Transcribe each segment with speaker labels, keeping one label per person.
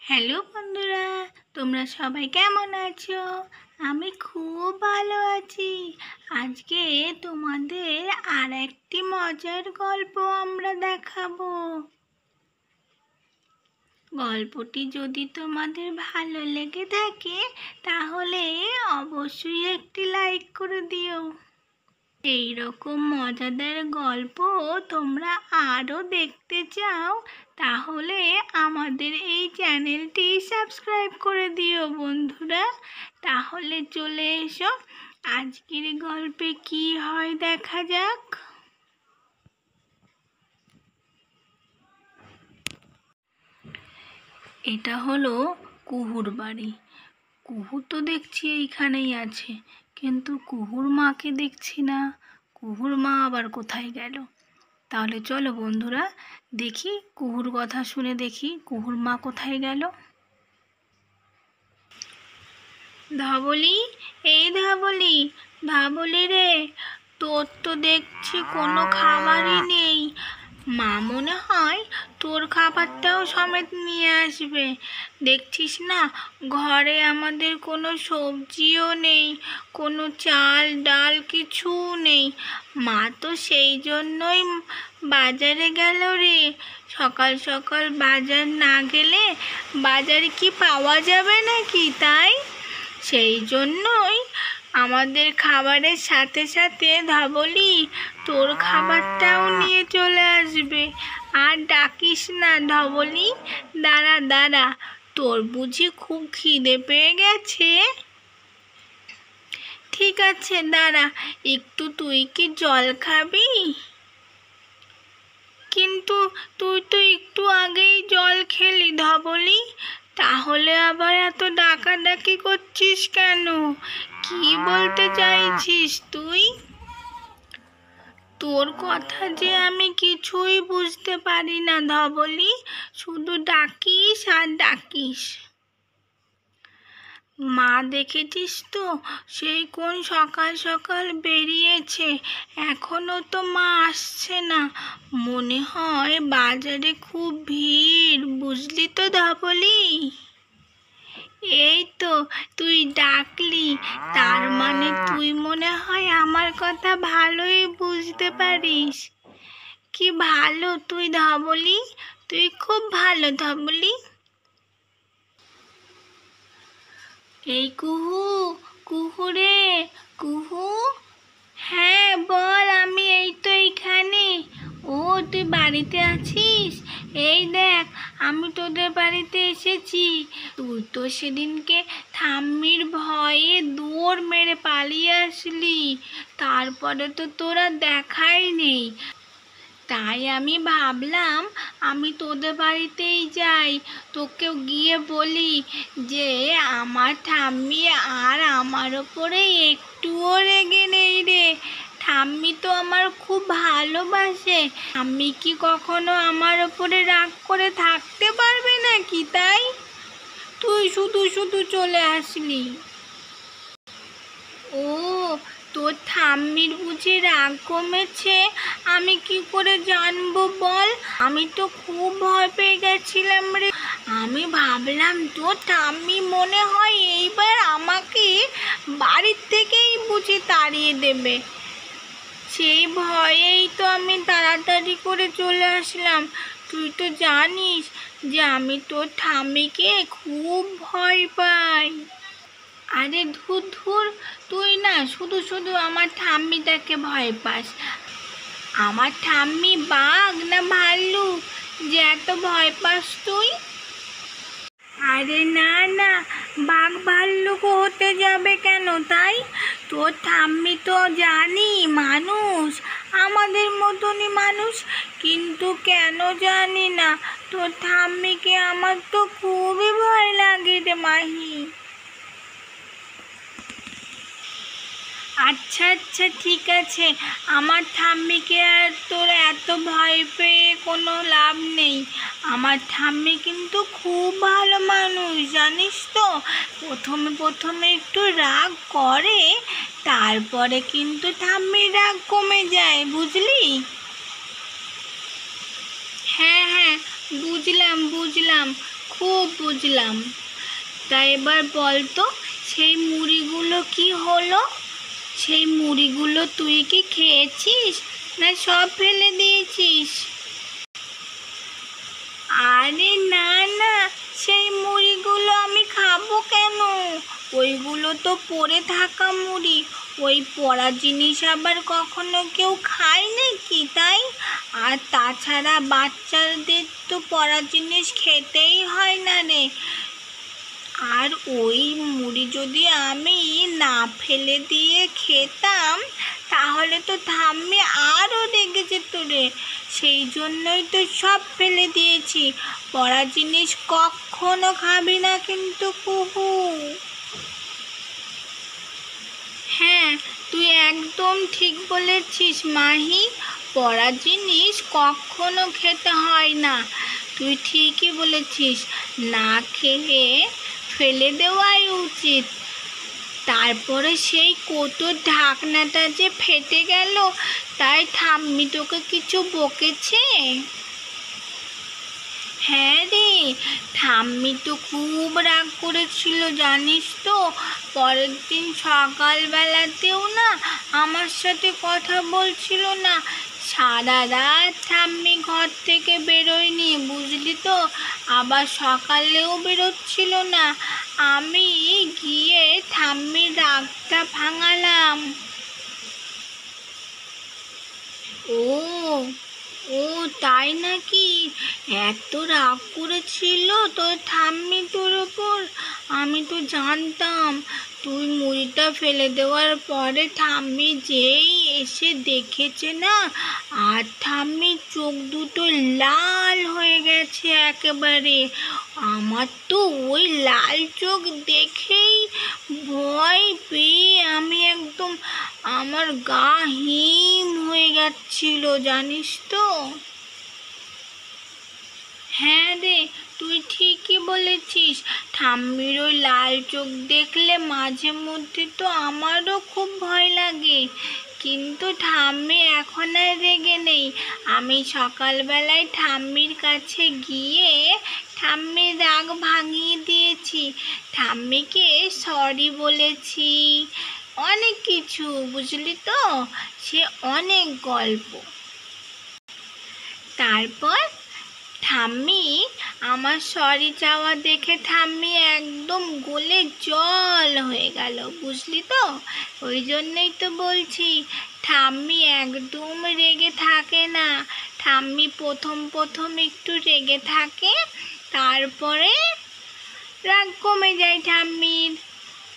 Speaker 1: Hello বন্ধুরা, তোমরা সবাই কেমন আছো? আমি খুব ভালো আছি। আজকে তোমাদের আর একটি মজার গল্প আমরা দেখাবো। গল্পটি যদি তোমাদের ভালো লেগে থাকে তাহলে অবশ্যই একটি লাইক করে দিও। এই রকম মজাদার গল্প তোমরা আরও দেখতে চাও তাহলে আমাদের এই চ্যানেলটি সাবস্ক্রাইব করে দিও বন্ধুরা। তাহলে চলে এসো, আজকের গল্পে কি হয় দেখা যাক। এটা হলো কুহুর বাড়ি। কুহু তো দেখছি এইখানেই আছে, কিন্তু কুহুর মাকে দেখছি না। কুহুর মা আবার কোথায় গেল? তাহলে চলো বন্ধুরা দেখি, কুহুর কথা শুনে দেখি কুহুর মা কোথায় গেল। ধবলি, এই ধবলি, ধবলি রে, তোর তো দেখছি কোনো খাবারই নেই। মা মনে হয় তোর খাবারটাও সমেত নিয়ে আসবে। দেখছিস না, ঘরে আমাদের কোনো সবজিও নেই, কোনো চাল ডাল কিছু নেই। মা তো সেই জন্যই বাজারে গেল রে। সকাল সকাল বাজার না গেলে বাজারে কি পাওয়া যাবে নাকি? তাই সেই জন্যই আমাদের খাবারের সাথে সাথে ধবলি তোর খাবারটাও নিয়ে চলে আসবে। আর ডাকিস না ধবলি, দাঁড়া দাঁড়া, তোর বুঝি খুব খিদে পেয়ে গেছে? ঠিক আছে দাঁড়া, একটু তুই কি জল খাবি? কিন্তু তুই তো একটু আগেই জল খেলি ধবলি, তাহলে আবার এত ডাকাডাকি করছিস কেন? কি বলতে চাইছিস তুই? তোর কথা যে আমি কিছুই বুঝতে পারি না ধবলি, শুধু ডাকিস আর ডাকিস। মা দেখেছিস তো, সেই কোন সকাল সকাল বেরিয়েছে, এখনো তো মা আসছে না। মনে হয় বাজারে খুব ভিড়, বুঝলি তো ধবলি? এই তো তুই ডাকলি, তার মানে তুই মনে হয় আমার কথা ভালোই বুঝতে পারিস। কি ভালো তুই ধবলি, তুই খুব ভালো ধবলি। এই কুহু, কুহু রে, কুহু। হ্যাঁ বল, আমি এই তো এইখানে। ও তুই বাড়িতে আছিস? এই দেখ, আমি তোদের বাড়িতে এসেছি। তুই তো সেদিনকে ঠাম্মির ভয়ে দৌড় মেরে পালিয়ে আসলি, তারপরে তো তোরা দেখাই নেই। তাই আমি ভাবলাম আমি তোদের বাড়িতেই যাই, তোকেও গিয়ে বলি যে আমার ঠাম্মি আর আমার ওপরে একটুও রেগে নেই রে। ঠাম্মি তো আমার খুব ভালোবাসে, ঠাম্মি কি কখনো আমার ওপরে রাগ করে থাকতে পারবে নাকি? তাই তুই শুধু শুধু চলে আসলি। ও, তোর ঠাম্মির বুঝি রাগ কমেছে? আমি কি করে জানবো বল? আমি তো খুব ভয় পেয়ে গেছিলাম রে। আমি ভাবলাম তোর ঠাম্মি মনে হয় এইবার আমাকে বাড়ির থেকেই বুঝি তাড়িয়ে দেবে। সেই ভয়েই তো আমি তাড়াতাড়ি করে চলে আসলাম। তুই তো জানিস যে আমি তোর ঠাম্মিকে খুব ভয় পাই। আরে ধুর ধুর, তুই না শুধু শুধু আমার ঠাম্মিটাকে ভয় পাস। আমার ঠাম্মি বাঘ না ভাল্লুক যে এত ভয় পাস তুই? আরে না না, বাঘ ভাল্লুকও হতে যাবে কেন? তাই তোর ঠাম্মি তো জানি মানুষ, আমাদের মতনই মানুষ, কিন্তু কেন জানি না তোর ঠাম্মিকে আমার তো খুবই ভয় লাগে রে মাহি। আচ্ছা আচ্ছা ঠিক আছে, আমার ঠাম্মিকে আর তোর এত ভয় পেয়ে কোনো লাভ নেই। আমার ঠাম্মি কিন্তু খুব ভালো মানুষ, জানিস তো। প্রথমে প্রথমে একটু রাগ করে, তারপরে কিন্তু ঠাম্মির রাগ কমে যায়, বুঝলি? হ্যাঁ হ্যাঁ, বুঝলাম বুঝলাম, খুব বুঝলাম। তা এবার বল তো, সেই মুড়িগুলো কি হলো? সেই মুড়িগুলো তুই কি খেয়েছিস, না সব ফেলে দিয়েছিস? আরে না না, সেই মুড়িগুলো আমি খাবো কেন? ওইগুলো তো পড়ে থাকা মুড়ি। ওই পড়া জিনিস আবার কখনো কেউ খায় নাকি, তাই? আর তাছাড়া বাচ্চাদের তো পড়া জিনিস খেতেই হয় না রে। আর ওই মুড়ি যদি আমি না ফেলে দিয়ে খেতাম, তাহলে তো ঠাম্মি আরও রেগে যেত রে। সেই জন্যই তো সব ফেলে দিয়েছি। পড়া জিনিস কখনো খাবি না কিন্তু, কুহু। হ্যাঁ, তুই একদম ঠিক বলেছিস মাহি। পড়া জিনিস কখনো খেতে হয় না। তুই ঠিকই বলেছিস, না খেয়ে ফেলে দেওয়াই উচিত। তারপরে সেই কৌটোর ঢাকনাটা যে ফেটে গেল, তাই ঠাম্মি তোকে কিছু বকেছে? হ্যাঁ রে, ঠাম্মি তো খুব রাগ করেছিল জানিস তো। পরের দিন সকালবেলাতেও না আমার সাথে কথা বলছিল না। সারা রাত ঠাম্মি ঘর থেকে বেরোয়নি, বুঝলি তো। আবার সকালেও বেরোচ্ছিল না। আমি গিয়ে ঠাম্মির রাগটা ভাঙালাম। ও, ও তাই নাকি? এত রাগ করেছিল তোর ঠাম্মি তোর ওপর? আমি তো জানতাম। তুই মুড়িটা ফেলে দেওয়ার পরে ঠাম্মি যেই এসে দেখেছে না, আর ঠাম্মির চোখ দুটো লাল হয়ে গেছে একেবারে। আমার তো ওই লাল চোখ দেখেই ভয় পেয়ে আমি একদম, আমার গা হিম হয়ে যাচ্ছিল জানিস তো। হ্যাঁ রে, তুই ঠিকই বলেছিস। ঠাম্মির ওই লাল চোখ দেখলে মাঝে মধ্যে তো আমারও খুব ভয় লাগে। কিন্তু ঠাম্মি এখন আর রেগে নেই। আমি সকালবেলায় ঠাম্মির কাছে গিয়ে ঠাম্মির রাগ ভাঙিয়ে দিয়েছি। ঠাম্মিকে সরি বলেছি, অনেক কিছু, বুঝলি তো। সে অনেক গল্প। তারপর ঠাম্মি আমার সরি চাওয়া দেখে ঠাম্মি একদম গলে জল হয়ে গেল, বুঝলি তো। ওই জন্যই তো বলছি, ঠাম্মি একদম রেগে থাকে না। ঠাম্মি প্রথম প্রথম একটু রেগে থাকে, তারপরে রাগ কমে যায় ঠাম্মির।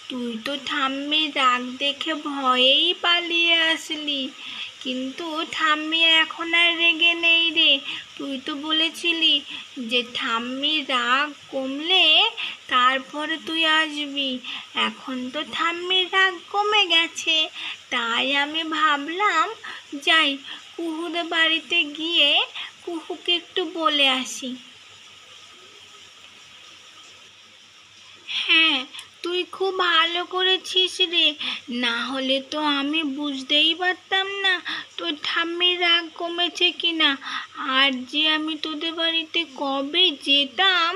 Speaker 1: তুই তো ঠাম্মির রাগ দেখে ভয়েই পালিয়ে আসলি, কিন্তু ঠাম্মি এখন আর রেগে নেই রে। তুই তো বলেছিলি যে ঠাম্মির রাগ কমলে তারপরে তুই আসবি। এখন তো ঠাম্মির রাগ কমে গেছে, তাই আমি ভাবলাম যাই, কুহুদের বাড়িতে গিয়ে কুহুকে একটু বলে আসি। হ্যাঁ, তুই খুব ভালো করেছিস রে। না হলে তো আমি বুঝতেই পারতাম না তোর ঠাম্মির রাগ কমেছে কিনা। আর যে আমি তোদের বাড়িতে কবে যেতাম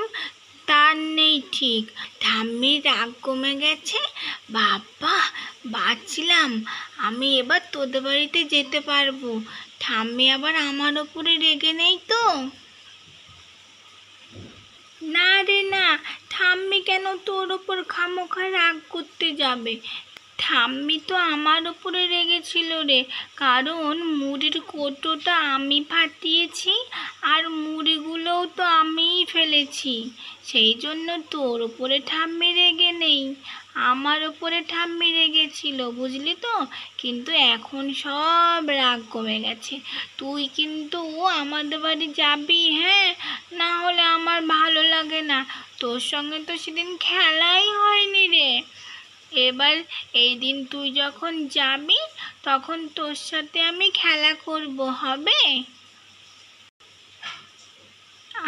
Speaker 1: তার নেই ঠিক। ঠাম্মির রাগ কমে গেছে, বাবা বাঁচলাম। আমি এবার তোদের বাড়িতে যেতে পারবো। ঠাম্মি আবার আমার ওপরে রেগে নেই তো? না রে না, ঠাম্মি কেন তোর ওপর খামোখা রাগ করতে যাবে? ঠাম্মি তো আমার ওপরে রেগেছিল রে, কারণ মুড়ির কৌটোটা আমি ফাটিয়েছি, আর মুড়িগুলোও তো আমিই ফেলেছি। সেই জন্য তোর ওপরে ঠাম্মি রেগে নেই, আমার ওপরে ঠাম্মি রেগেছিল, বুঝলি তো। কিন্তু এখন সব রাগ কমে গেছে। তুই কিন্তু আমাদের বাড়ি যাবি, হ্যাঁ? না হলে আমার ভালো লাগে না। তোর সঙ্গে তো সেদিন খেলাই হয়নি রে। এবার এই দিন তুই যখন যাবি, তখন তোর সাথে আমি খেলা করব, হবে?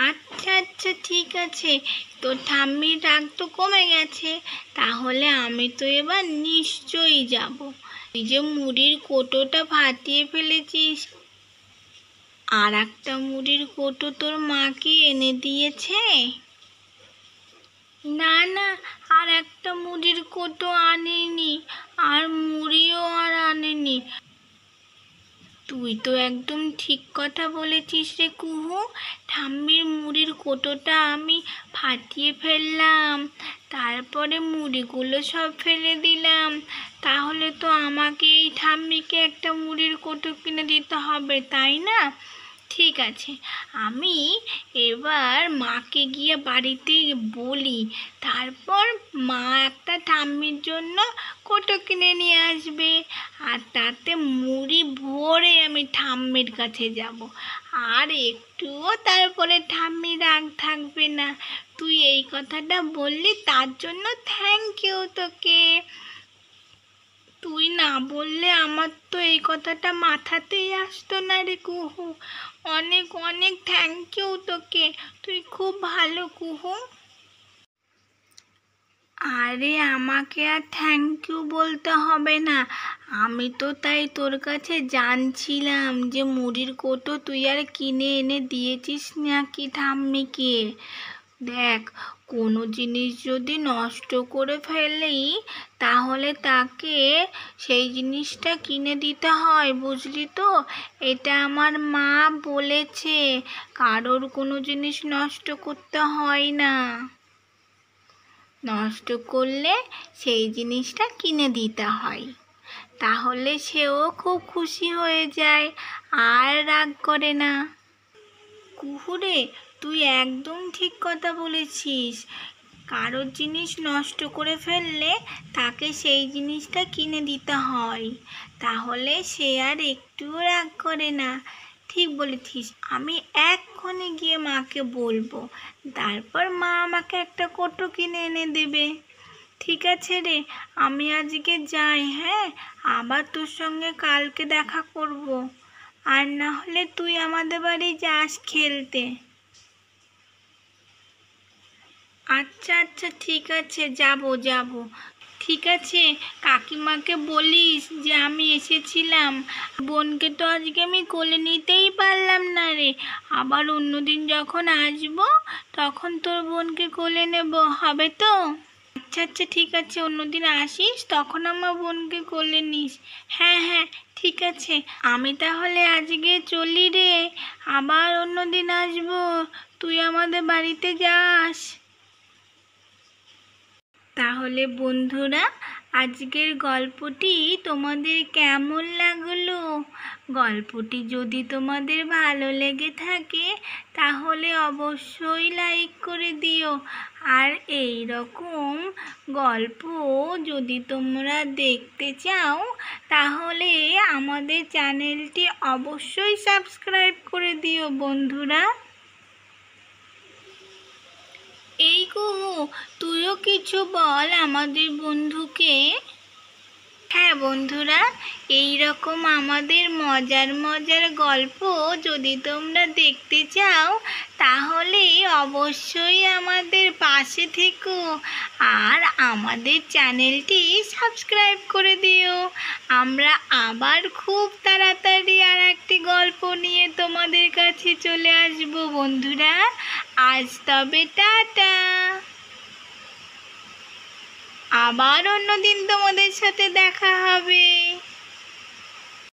Speaker 1: আচ্ছা আচ্ছা, ঠিক আছে। তোর ঠাম্মির রাগ তো কমে গেছে, তাহলে আমি তো এবার নিশ্চয়ই যাব। তুই যে মুড়ির কৌটোটা ফাটিয়ে ফেলেছিস, আর একটা মুড়ির কৌটো তোর মা কি এনে দিয়েছে? না না, আর একটা মুড়ির কৌটো আনেনি, আর মুড়িও আর আনেনি। তুই তো একদম ঠিক কথা বলেছিস রে কুহু। ঠাম্মির মুড়ির কৌটোটা আমি ফাটিয়ে ফেললাম, তারপরে মুড়িগুলো সব ফেলে দিলাম। তাহলে তো আমাকে এই ঠাম্মিকে একটা মুড়ির কৌটো কিনে দিতে হবে, তাই না? ঠিক আছে, আমি এবার মাকে গিয়ে বাড়িতে বলি, তারপর মা একটা ঠাম্মির জন্য কৌটো কিনে নিয়ে আসবে। আর তাতে মুড়ি ভরে আমি ঠাম্মির কাছে যাব, আর একটুও তারপরে ঠাম্মি রাগ থাকবে না। তুই এই কথাটা বললি, তার জন্য থ্যাংক ইউ তোকে। তুই না বললে আমার তো এই কথাটা মাথাতেই আসতো না রে কুহু। অনেক অনেক থ্যাংক ইউ তোকে, তুই খুব ভালো কুহু। আরে আমাকে আর থ্যাংক ইউ বলতে হবে না, আমি তো তাই তোর কাছে জানছিলাম যে মুড়ির কৌটো তুই আর কিনে এনে দিয়েছিস নাকি ঠাম্মিকে। দেখ, কোনো জিনিস যদি নষ্ট করে ফেলি তাহলে তাকে সেই জিনিসটা কিনে দিতে হয়, বুঝলি তো? এটা আমার মা বলেছে, কারোর কোনো জিনিস নষ্ট করতে হয় না, নষ্ট করলে সেই জিনিসটা কিনে দিতে হয়। তাহলে সেও খুব খুশি হয়ে যায়, আর রাগ করে না। কুহুরে, তুই একদম ঠিক কথা বলেছিস। কারোর জিনিস নষ্ট করে ফেললে তাকে সেই জিনিসটা কিনে দিতে হয়, তাহলে সে আর একটুও রাগ করে না। ঠিক বলেছিস, আমি এক্ষুনি গিয়ে মাকে বলবো, তারপর মা আমাকে একটা কৌটো কিনে এনে দেবে। ঠিক আছে রে, আমি আজকে যাই। হ্যাঁ, আবার তোর সঙ্গে কালকে দেখা করব, আর না হলে তুই আমাদের বাড়ি যাস খেলতে। আচ্ছা আচ্ছা, ঠিক আছে, যাব যাব। ঠিক আছে, কাকিমাকে বলিস যে আমি এসেছিলাম। বোনকে তো আজকে আমি কোলে নিতেই পারলাম না রে, আবার অন্যদিন যখন আসবো তখন তোর বোনকে কোলে নেব, হবে তো? আচ্ছা আচ্ছা, ঠিক আছে, অন্যদিন আসিস তখন আমার বোনকে কোলে নিস। হ্যাঁ হ্যাঁ, ঠিক আছে, আমি তাহলে আজকে চলি রে, আবার অন্যদিন আসবো, তুই আমাদের বাড়িতে যাস। তাহলে বন্ধুরা, আজকের গল্পটি তোমাদের কেমন লাগলো? গল্পটি যদি তোমাদের ভালো লেগে থাকে তাহলে অবশ্যই লাইক করে দিও। আর এই রকম গল্প যদি তোমরা দেখতে চাও তাহলে আমাদের চ্যানেলটি অবশ্যই সাবস্ক্রাইব করে দিও বন্ধুরা। এই কুহু, তুইও কিছু বল আমাদের বন্ধুকে। হ্যাঁ বন্ধুরা, এই রকম আমাদের মজার মজার গল্প যদি তোমরা দেখতে চাও তাহলে অবশ্যই আমাদের পাশে থেকো, আর আমাদের চ্যানেলটি সাবস্ক্রাইব করে দিও। আমরা আবার খুব তাড়াতাড়ি আর একটি গল্প নিয়ে তোমাদের কাছে চলে আসবো বন্ধুরা। আজ তবে টাটা, আবার অন্যদিন তোমাদের সাথে দেখা হবে।